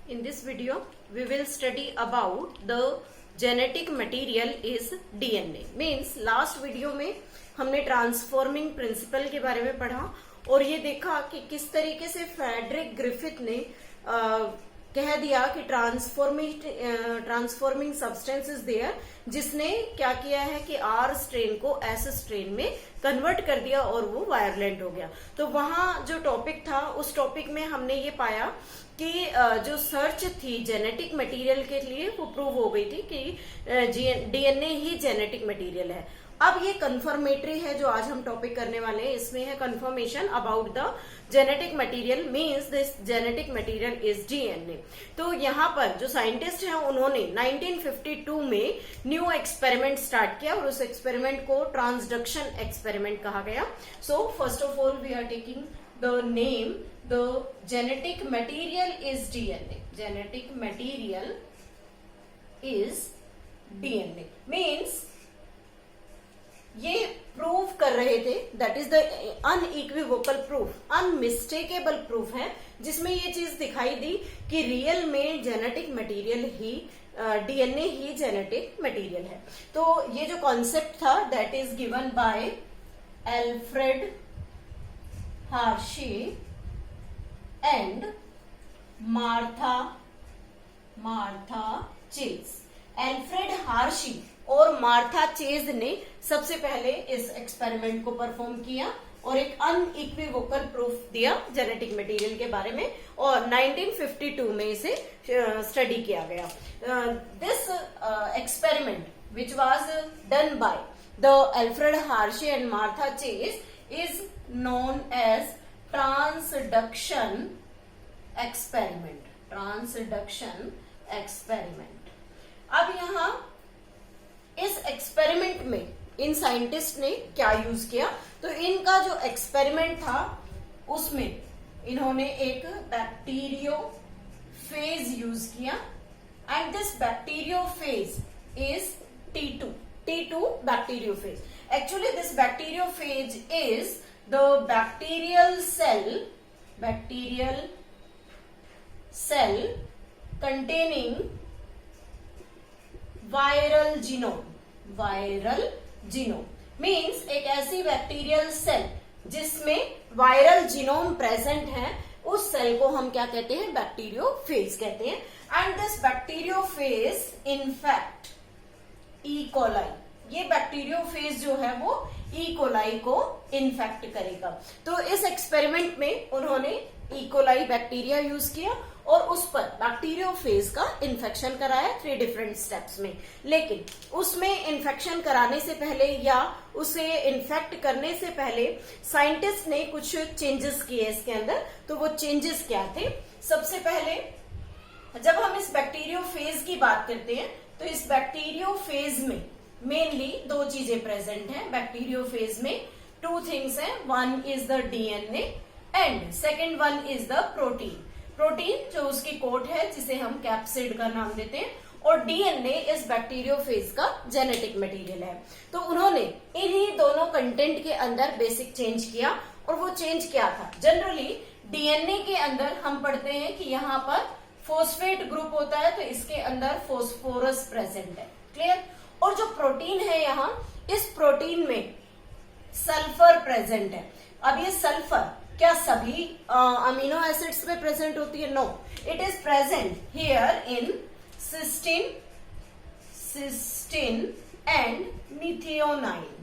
In this video, we will study about the genetic material is DNA. Means last video में हमने transforming principle के बारे में पढ़ा और ये देखा कि किस तरीके से फ्रेडरिक ग्रिफिथ ने कह दिया कि ट्रांसफॉर्मिंग सब्सटेंस इज देयर, जिसने क्या किया है कि आर स्ट्रेन को एस स्ट्रेन में कन्वर्ट कर दिया और वो वायरलेंट हो गया। तो वहां जो टॉपिक था उस टॉपिक में हमने ये पाया कि जो सर्च थी जेनेटिक मटेरियल के लिए वो प्रूव हो गई थी कि डीएनए ही जेनेटिक मटेरियल है। अब ये कंफर्मेटरी है जो आज हम टॉपिक करने वाले हैं, इसमें है confirmation about the genetic material means this genetic material is DNA. तो यहाँ पर जो साइंटिस्ट हैं उन्होंने 1952 में न्यू एक्सपेरिमेंट स्टार्ट किया और उस एक्सपेरिमेंट को ट्रांसडक्शन एक्सपेरिमेंट कहा गया। So first of all we are taking the name the genetic material is DNA. Genetic material is DNA means ये प्रूव कर रहे थे, that is the unequivocal proof, unmistakable proof है जिसमें ये चीज दिखाई दी कि रियल में जेनेटिक मटेरियल ही डीएनए ही जेनेटिक मटेरियल है। तो ये जो कॉन्सेप्ट था that is given by Alfred Hershey and Martha Chase. Alfred Hershey और मार्था चेज ने सबसे पहले इस एक्सपेरिमेंट को परफॉर्म किया और एक अनइक्विवोकल प्रूफ दिया जेनेटिक मटेरियल के बारे में और 1952 में इसे स्टडी किया गया। This experiment which was done by the Alfred Hershey and Martha Chase is known as transduction experiment. Transduction experiment. अब यहां इस एक्सपेरिमेंट में इन साइंटिस्ट ने क्या यूज किया, तो इनका जो एक्सपेरिमेंट था उसमें इन्होंने एक बैक्टीरियोफेज यूज किया and this bacteriophage is T2 bacteriophage. Actually this bacteriophage is the bacterial cell containing viral genome means एक ऐसी बैक्टीरियल सेल जिसमें वायरल जीनोम प्रेजेंट है, उस सेल को हम क्या कहते हैं, बैक्टीरियोफेज कहते हैं। And this bacteriophage in fact E coli, ये बैक्टीरियोफेज जो है वो ई कोलाई को इन्फेक्ट करेगा। तो इस एक्सपेरिमेंट में उन्होंने ई कोलाई बैक्टीरिया यूज किया और उस पर बैक्टीरियोफेज का इन्फेक्शन कराया 3 डिफरेंट स्टेप्स में। लेकिन उसमें इन्फेक्शन कराने से पहले या उसे इन्फेक्ट करने से पहले साइंटिस्ट ने कुछ चेंजेस किए इसके अंदर। तो वो चेंजेस क्या थे? सबसे पहले जब हम इस बैक्टीरियोफेज की बात करते हैं तो इस बैक्टीरियोफेज में मेनली 2 चीजें प्रेजेंट हैं। बैक्टीरियोफेज में 2 थिंग्स हैं, one is the DNA and second one is the protein जो उसकी कोट है जिसे हम कैप्सिड का नाम देते हैं, और डीएनए इस बैक्टीरियोफेज का जेनेटिक मटेरियल है। तो उन्होंने इन्हीं दोनों कंटेंट के अंदर बेसिक चेंज किया और वो चेंज क्या था? जनरली डीएनए के अंदर हम पढ़ते हैं कि यहाँ पर फॉस्फेट ग्रुप होता है तो इसके अंदर फॉस्फोरस प्रेजेंट है, क्लियर। और जो प्रोटीन है यहाँ, इस प्रोटीन में सल्फर प्रेजेंट है। अब ये सल्फर क्या सभी अमीनो एसिड्स में प्रेजेंट होती है? No, it is present here in cysteine and methionine.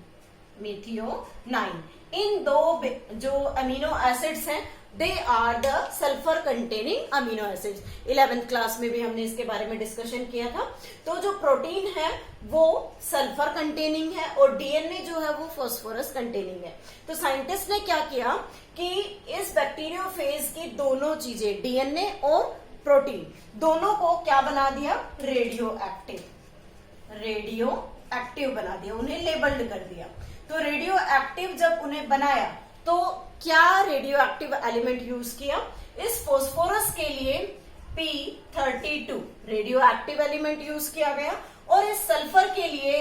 In 2 जो अमीनो एसिड्स हैं they are the sulphur containing amino acids. 11th class में भी हमने इसके बारे में डिस्कशन किया था। तो जो प्रोटीन है वो सल्फर कंटेनिंग है और डीएनए जो है वो फॉस्फोरस कंटेनिंग है। तो साइंटिस्ट ने क्या किया कि इस बैक्टीरियोफेज की दोनों चीजें डीएनए और प्रोटीन दोनों को क्या बना दिया? रेडियो एक्टिव बना दिया, उन्हें लेबल्ड कर दिया। तो रेडियो एक्टिव जब उन्हें बनाया तो क्या रेडियो एक्टिव एलिमेंट यूज किया? इस फॉस्फोरस के लिए P32 radio active element use किया गया और इस सल्फर के लिए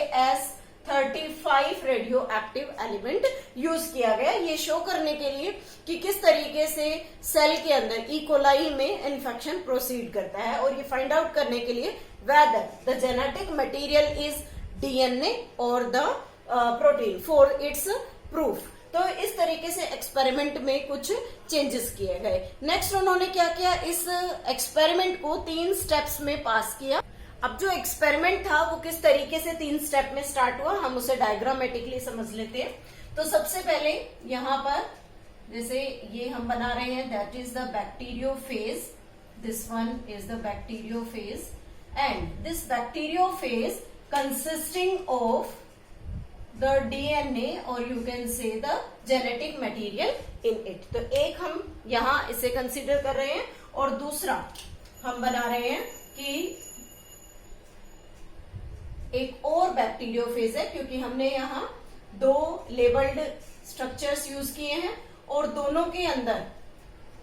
35 रेडियो एक्टिव एलिमेंट यूज किया गया, ये शो करने के लिए कि किस तरीके से सेल के अंदर इकोलाई में इन्फेक्शन प्रोसीड करता है, और ये फाइंड आउट करने के लिए whether the genetic material is DNA और the protein for its proof. तो इस तरीके से एक्सपेरिमेंट में कुछ चेंजेस किए गए। नेक्स्ट उन्होंने क्या किया, इस एक्सपेरिमेंट को 3 स्टेप्स में पास किया। अब जो एक्सपेरिमेंट था वो किस तरीके से 3 स्टेप में स्टार्ट हुआ, हम उसे डायग्रामेटिकली समझ लेते हैं। तो सबसे पहले यहाँ पर जैसे ये हम बना रहे हैं, that is the bacteriophage, this one is the bacteriophage, and this bacteriophage consisting of the DNA or you can say the genetic material in it। तो एक हम यहाँ इसे कंसीडर कर रहे हैं, और दूसरा हम बना रहे हैं कि एक और बैक्टीरियोफेज है, क्योंकि हमने यहाँ 2 लेबल्ड स्ट्रक्चर्स यूज किए हैं और दोनों के अंदर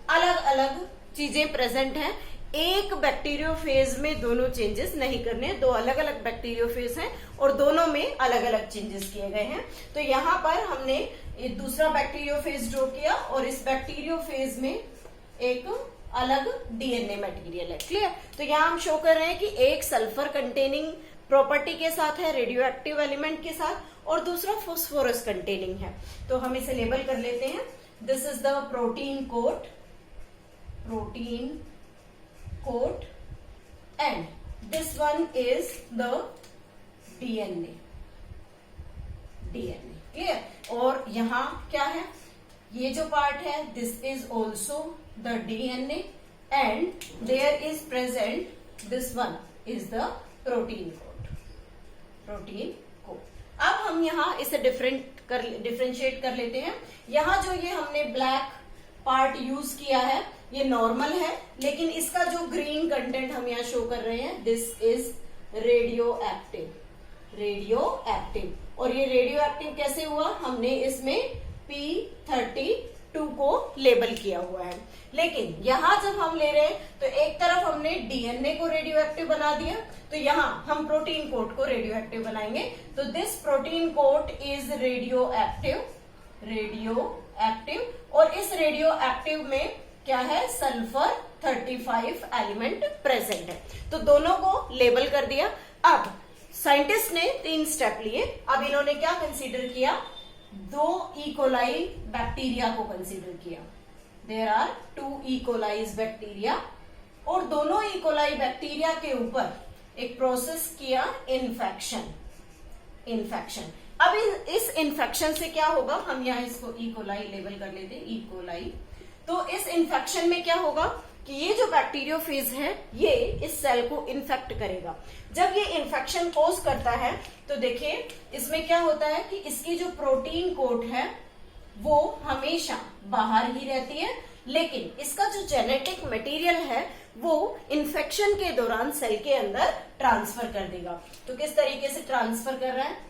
अलग अलग चीजें प्रेजेंट हैं। एक बैक्टीरियोफेज में दोनों चेंजेस नहीं करने, 2 अलग अलग बैक्टीरियोफेज हैं और दोनों में अलग अलग चेंजेस किए गए हैं। तो यहाँ पर हमने एक दूसरा बैक्टीरियोफेज ड्रॉ किया और इस बैक्टीरियोफेज में एक अलग डीएनए मटेरियल है। क्लियर? तो यहाँ हम शो कर रहे हैं कि एक सल्फर कंटेनिंग प्रॉपर्टी के साथ है, रेडियो एक्टिव एलिमेंट के साथ, और दूसरा फॉस्फोरस कंटेनिंग है। तो हम इसे लेबल कर लेते हैं, this is the protein coat, protein coat, and this one is the DNA, DNA। Clear? और यहाँ क्या है, ये जो पार्ट है, this is also the DNA and there is present, this one is the protein coat, protein coat। अब हम यहाँ इसे डिफरेंशिएट कर लेते हैं। यहाँ जो ये हमने ब्लैक पार्ट यूज किया है ये नॉर्मल है, लेकिन इसका जो ग्रीन कंटेंट हम यहाँ शो कर रहे हैं, this is radioactive, radioactive. और ये रेडियो एक्टिव कैसे हुआ, हमने इसमें P32 को लेबल किया हुआ है। लेकिन यहाँ जब हम ले रहे हैं तो एक तरफ हमने डीएनए को रेडियो एक्टिव बना दिया, तो यहाँ हम प्रोटीन कोट को रेडियो एक्टिव बनाएंगे। तो this protein coat is radioactive, radioactive, और इस रेडियो एक्टिव में क्या है, सल्फर 35 एलिमेंट प्रेजेंट है। तो दोनों को लेबल कर दिया। अब साइंटिस्ट ने 3 स्टेप लिए। अब इन्होंने क्या कंसीडर किया, 2 इकोलाई बैक्टीरिया को कंसीडर किया। देयर आर 2 इकोलाइज बैक्टीरिया, और दोनों इकोलाई बैक्टीरिया के ऊपर एक प्रोसेस किया, इन्फेक्शन, इन्फेक्शन। अब इस इन्फेक्शन से क्या होगा, हम यहाँ इसको इकोलाई लेबल कर लेते हैं, इकोलाई। तो इस इन्फेक्शन में क्या होगा कि ये जो बैक्टीरियोफेज है ये इस सेल को इन्फेक्ट करेगा। जब ये इन्फेक्शन कोज करता है तो देखिए इसमें क्या होता है कि इसकी जो प्रोटीन कोट है वो हमेशा बाहर ही रहती है, लेकिन इसका जो जेनेटिक मटेरियल है वो इन्फेक्शन के दौरान सेल के अंदर ट्रांसफर कर देगा। तो किस तरीके से ट्रांसफर कर रहा है,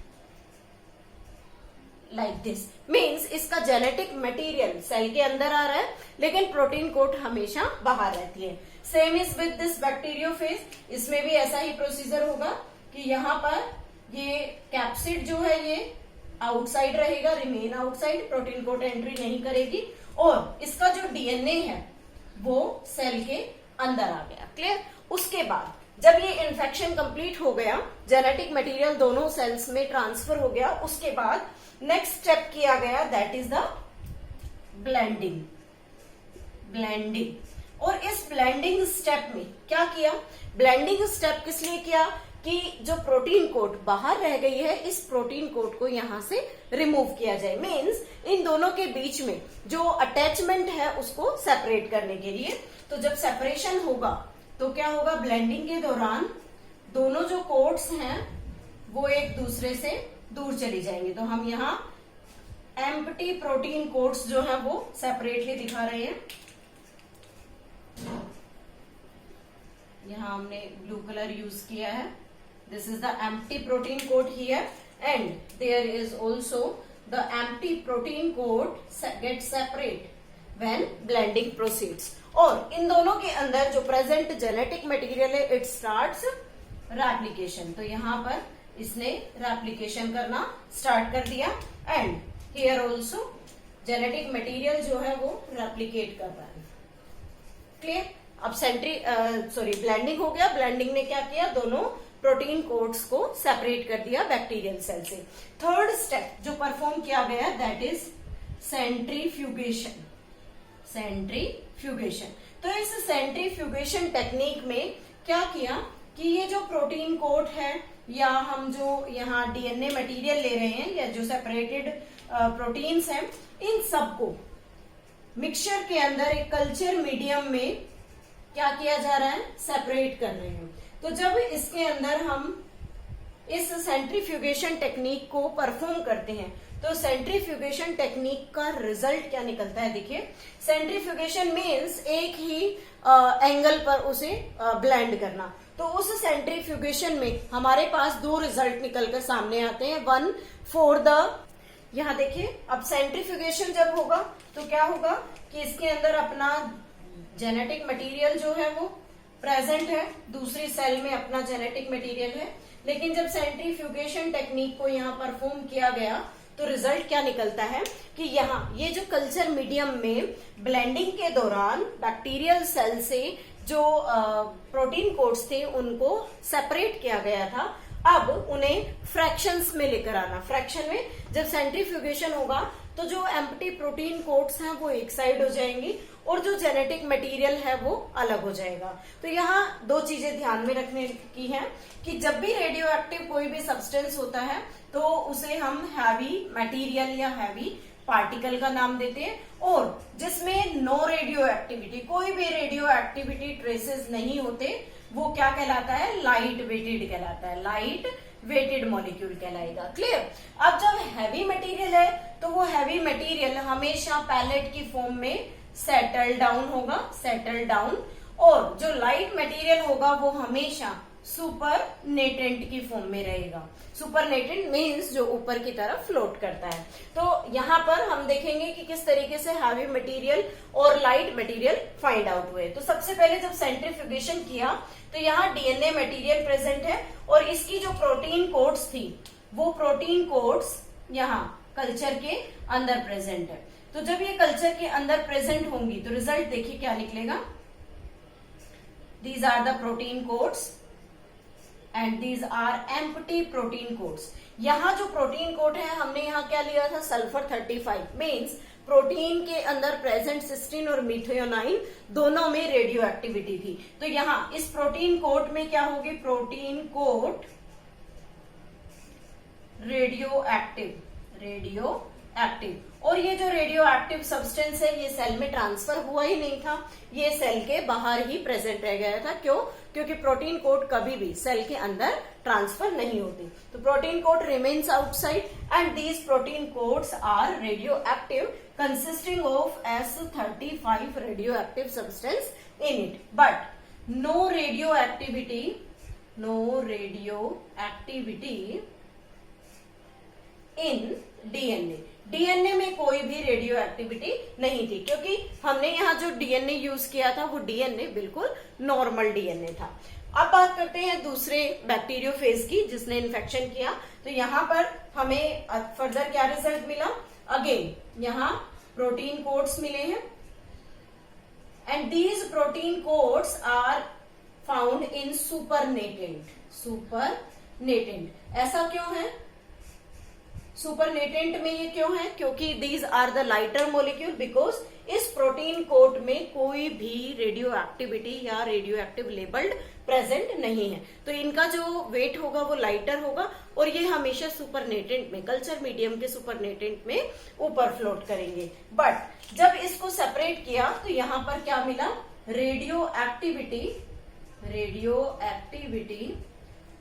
लाइक दिस, मीन्स इसका जेनेटिक मटेरियल सेल के अंदर आ रहा है लेकिन प्रोटीन कोट हमेशा बाहर रहती है। Same is with this bacteriophage, इसमें भी ऐसा ही प्रोसीजर होगा कि यहाँ पर ये कैप्सिड जो है ये आउटसाइड रहेगा, remain outside, protein coat entry नहीं करेगी, और इसका जो डीएनए है वो सेल के अंदर आ गया। क्लियर? उसके बाद जब ये इन्फेक्शन कंप्लीट हो गया, जेनेटिक मटेरियल दोनों सेल्स में ट्रांसफर हो गया, उसके बाद नेक्स्ट स्टेप किया गया, that is the blending, blending. और इस ब्लेंडिंग स्टेप में क्या किया, ब्लेंडिंग स्टेप किस लिए किया कि जो प्रोटीन कोट बाहर रह गई है इस प्रोटीन कोट को यहां से रिमूव किया जाए, मीन्स इन दोनों के बीच में जो अटैचमेंट है उसको सेपरेट करने के लिए। तो जब सेपरेशन होगा तो क्या होगा, ब्लेंडिंग के दौरान दोनों जो कोट्स हैं वो एक दूसरे से दूर चली जाएंगे। तो हम यहाँ एम्प्टी प्रोटीन कोट्स जो है वो सेपरेटली दिखा रहे हैं। यहाँ हमने ब्लू कलर यूज किया है, this is the empty protein coat here, and there is also the empty protein coat get separate when blending proceeds. और इन दोनों के अंदर जो प्रेजेंट जेनेटिक मटेरियल है इट स्टार्ट्स रेप्लिकेशन। तो यहाँ पर इसने रेप्लिकेशन करना स्टार्ट कर दिया and here also genetic material जो है वो रेप्लिकेट कर रहा है। क्लियर? अब ब्लेंडिंग हो गया। ब्लेंडिंग ने क्या किया, दोनों प्रोटीन कोड्स को सेपरेट कर दिया बैक्टीरियल सेल से। थर्ड स्टेप जो परफॉर्म किया गया दैट इज सेंट्रीफ्यूगेशन। सेंट्रीफ्यूगेशन, तो इस सेंट्रीफ्यूगेशन टेक्निक में क्या किया कि ये जो प्रोटीन कोड है या हम जो यहाँ डीएनए मटेरियल ले रहे हैं या जो सेपरेटेड प्रोटीन्स हैं, इन सबको मिक्सचर के अंदर एक कल्चर मीडियम में क्या किया जा रहा है, सेपरेट कर रहे हैं। तो जब इसके अंदर हम इस सेंट्रीफ्यूगेशन टेक्निक को परफॉर्म करते हैं तो सेंट्रीफ्यूगेशन टेक्निक का रिजल्ट क्या निकलता है, देखिए। सेंट्रीफ्यूगेशन मीन्स एक ही एंगल पर उसे ब्लेंड करना। तो उस सेंट्रीफ्यूगेशन में हमारे पास दो रिजल्ट निकलकर सामने आते हैं। वन फॉर द, यहाँ देखिए, अब सेंट्रीफ्यूगेशन जब होगा तो क्या होगा कि इसके अंदर अपना जेनेटिक मटेरियल जो है वो प्रेजेंट है, दूसरी सेल में अपना जेनेटिक मटेरियल है। लेकिन जब सेंट्रीफ्यूगेशन टेक्निक को यहाँ परफॉर्म किया गया तो रिजल्ट क्या निकलता है कि यहाँ ये जो कल्चर मीडियम में ब्लेंडिंग के दौरान बैक्टीरियल सेल से जो प्रोटीन कोड्स थे उनको सेपरेट किया गया था, अब उन्हें फ्रैक्शंस में लेकर आना। फ्रैक्शन में जब सेंट्रीफ्यूगेशन होगा तो जो एम्प्टी प्रोटीन कोड्स हैं वो एक साइड हो जाएंगी और जो जेनेटिक मटेरियल है वो अलग हो जाएगा। तो यहाँ दो चीजें ध्यान में रखने की हैं कि जब भी रेडियो एक्टिव कोई भी सब्सटेंस होता है तो उसे हम हैवी मटेरियल या हैवी पार्टिकल का नाम देते हैं, और जिसमें नो रेडियो एक्टिविटी, कोई भी रेडियो एक्टिविटी ट्रेसेस नहीं होते, वो क्या कहलाता है, लाइट वेटेड कहलाता है। लाइट वेटेड मॉलिक्यूल कहलाएगा। क्लियर? अब जब हैवी मटेरियल है तो वो हैवी मटेरियल हमेशा पैलेट की फॉर्म में सेटल डाउन होगा, सेटल डाउन, और जो लाइट मटेरियल होगा वो हमेशा सुपरनेटेंट की फॉर्म में रहेगा। सुपरनेटेंट मीन्स जो ऊपर की तरफ फ्लोट करता है। तो यहाँ पर हम देखेंगे कि किस तरीके से हैवी मटेरियल और लाइट मटेरियल फाइंड आउट हुए। तो सबसे पहले जब सेंट्रीफ्यूगेशन किया तो यहाँ डीएनए मटेरियल प्रेजेंट है और इसकी जो प्रोटीन कोड्स थी वो प्रोटीन कोड्स यहाँ कल्चर के अंदर प्रेजेंट है। तो जब ये कल्चर के अंदर प्रेजेंट होंगी तो रिजल्ट देखिए क्या निकलेगा। These are the protein coats and these are empty protein coats. यहाँ जो प्रोटीन कोड है हमने यहाँ क्या लिया था, सल्फर 35 मीन्स प्रोटीन के अंदर प्रेजेंट सिस्टीन और मिथायोनाइन दोनों में रेडियो एक्टिविटी थी। तो यहाँ इस प्रोटीन कोड में क्या होगी, protein code radio active, radioactive. और ये जो रेडियो एक्टिव सब्सटेंस है ये सेल में ट्रांसफर हुआ ही नहीं था, ये सेल के बाहर ही प्रेजेंट रह गया था। क्यों? क्योंकि प्रोटीन कोड कभी भी सेल के अंदर ट्रांसफर नहीं होती। तो protein coat remains outside and these protein coats are radioactive consisting of S35 radioactive substance in it, but no radioactivity, no radioactivity in DNA. DNA में कोई भी radio activity नहीं थी क्योंकि हमने यहाँ जो DNA use किया था वो डीएनए बिल्कुल नॉर्मल डीएनए था। अब बात करते हैं दूसरे बैक्टीरियोफेज की जिसने इन्फेक्शन किया। तो यहाँ पर हमें फर्दर क्या रिजल्ट मिला, अगेन यहाँ प्रोटीन कोड्स मिले हैं and these protein coats are found in supernatant. Supernatant ऐसा क्यों है, सुपरनेटेंट में ये क्यों है, क्योंकि these are the lighter molecule, because इस प्रोटीन कोड में कोई भी रेडियो एक्टिविटी या रेडियो एक्टिव लेबल्ड प्रेजेंट नहीं है। तो इनका जो वेट होगा वो लाइटर होगा और ये हमेशा सुपरनेटेंट में, कल्चर मीडियम के सुपरनेटेंट में ऊपर फ्लोट करेंगे। बट जब इसको सेपरेट किया तो यहाँ पर क्या मिला, रेडियो एक्टिविटी, रेडियो एक्टिविटी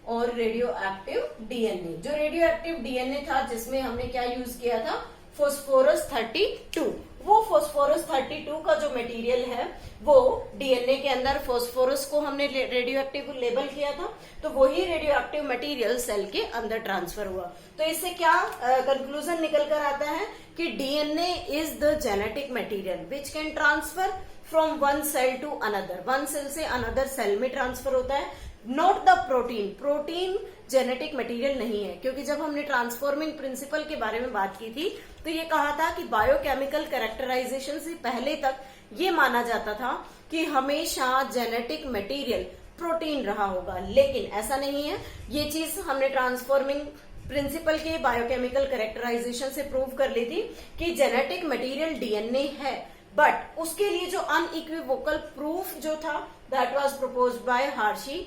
और रेडियो एक्टिव डीएनए। जो रेडियो एक्टिव डीएनए था जिसमें हमने क्या यूज किया था, फास्फोरस 32। वो फास्फोरस 32 का जो मटेरियल है वो डीएनए के अंदर फास्फोरस को हमने रेडियो एक्टिव लेबल किया था, तो वही रेडियो एक्टिव मटेरियल सेल के अंदर ट्रांसफर हुआ। तो इससे क्या कंक्लूजन निकल कर आता है कि DNA is the genetic material which can transfer from one cell to another, one cell से अनदर सेल में ट्रांसफर होता है। Not the protein, protein genetic material नहीं है, क्योंकि जब हमने ट्रांसफॉर्मिंग प्रिंसिपल के बारे में बात की थी तो ये कहा था कि बायोकेमिकल कैरेक्टराइजेशन से पहले तक ये माना जाता था कि हमेशा जेनेटिक मटेरियल प्रोटीन रहा होगा, लेकिन ऐसा नहीं है। ये चीज हमने ट्रांसफॉर्मिंग प्रिंसिपल के बायोकेमिकल कैरेक्टराइजेशन से प्रूव कर ली थी कि जेनेटिक मटेरियल डीएनए है, बट उसके लिए जो अनइक्विवोकल प्रूफ जो था that was proposed by Hershey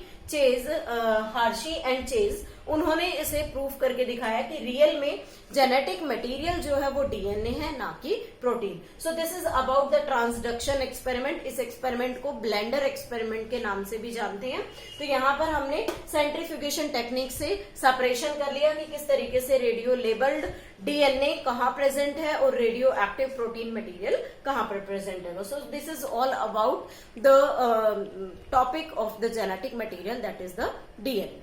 and Chase, उन्होंने इसे प्रूव करके दिखाया कि रियल में जेनेटिक मटेरियल जो है वो डीएनए है, ना कि protein. So this is about the transduction experiment. इस एक्सपेरिमेंट को ब्लेंडर एक्सपेरिमेंट के नाम से भी जानते हैं। तो यहाँ पर हमने सेंट्रीफ्यूगेशन टेक्निक से सेपरेशन कर लिया कि किस तरीके से रेडियो लेबल्ड डीएनए कहाँ प्रेजेंट है और रेडियो एक्टिव प्रोटीन मटेरियल कहाँ पर प्रेजेंट है। So this is all about the topic of the genetic material, that is the DNA.